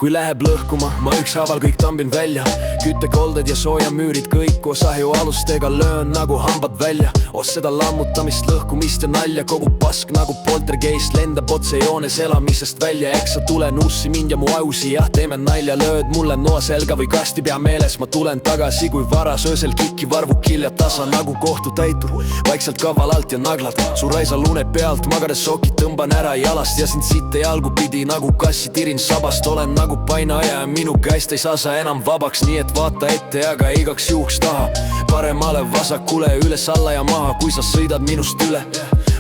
kui läheb lõhkuma, ma ükshaaval kõik tambin välja. Küttekolded ja soojamüürid kõik koos ahjualustega löön nagu hambad välja. Seda lammutamist, lõhkumist ja nalja, kogu pask nagu poltergeist lendab otse joones elamisest välja. Eks sa tule nussi mind ja mu ajusi, jah, teeme nalja, lööd mulle noa selga või kasti pea meeles. Ma tulen tagasi kui varas öösel kikki varvu kilja tasa nagu kohtutäitur. Vaikselt kaval alt ja naglad, su raisal une pealt magades sokid tõmban ära jalast ja sind sitte jalgu pidi nagu kassi tirin sabast. Olen nagu painaja ja minu käest ei saa sa enam vabaks, nii et vaata ette, aga igaks juhuks taha. Paremale, vasakule, üles, alla ja maha, kui sa sõidad minust üle.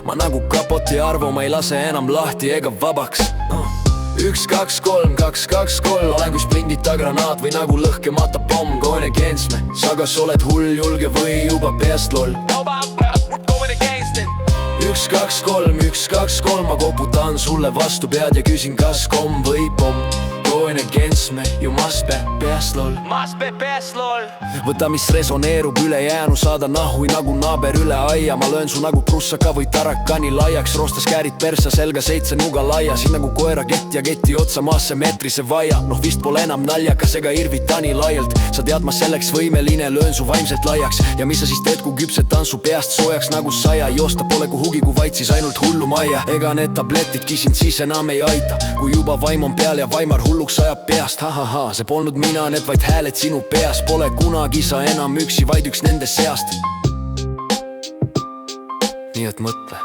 Ma nagu kapoti Arvo, ma ei lase enam lahti ega vabaks. 1, 2, 3, 2, 2, 3, olen kui splindita granaat või nagu lõhkemata pomm. Going against me, sa kas oled hull, julge või juba peast loll. 1, 2, 3, 1, 2, 3, ma koputan sulle vastu pead ja küsin kas komm või pomm. Going against me, you must be peast loll. Võta mis resoneerub ülejäänu, saada nahui nagu naaber üle aia. Ma löön su nagu prussaka või tarakani laiaks, roostes käärid persa selga 7 nuga laia. Siin nagu koera kett ja keti otsa maasse meetrise vaia. Noh vist pole enam naljakas ega irvitani laialt. Sa tead ma selleks võimeline, löön su vaimselt laiaks. Ja mis sa siis teed, kui küpsetan su peast soojaks nagu saia. Joosta pole kuhugi, kui vaid siis ainult hullu majja. Ega need tabletidki sind siis enam ei aita, kui juba vaim on peal ja vaimar hulluks ajab peast. Ha-ha-ha, see polnud mina, need vaid hääled sinu peas. Pole kunagi sa enam üksi, vaid üks nendest seast. Nii et mõtle,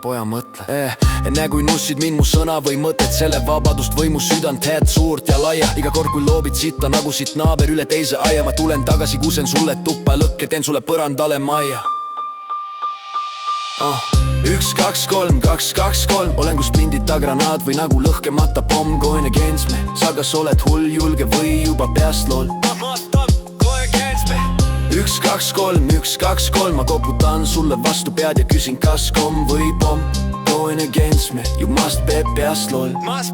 poja, mõtle. Enne kui nussid mind mu sõna või mõtet, selle vabadust või mu südant head suurt ja laia. Iga kord kui loobid sitta nagu siit naaber üle teise aia, ma tulen tagasi, kusen sulle tuppa lõkke, teen sulle põrandale majja. 1, 2, 3, 2, 2, 3, olen kui splindita granaat või nagu lõhkemata pomm. Going against me, sa kas oled hull, julge või juba peast loll. 1, 2, 3, 1, 2, 3, ma koputan sulle vastu pead ja küsin kas komm või pomm. Going against me, you must be peast loll. 1, 2,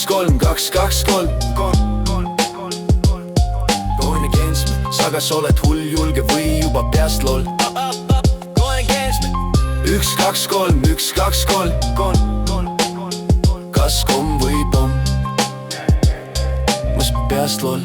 3, 2, 2, 3, going against me, sa kas oled hull, julge või juba peast loll. 1, 2, 3, 1, 2, 3, kas komm või pomm. Mas peast loll.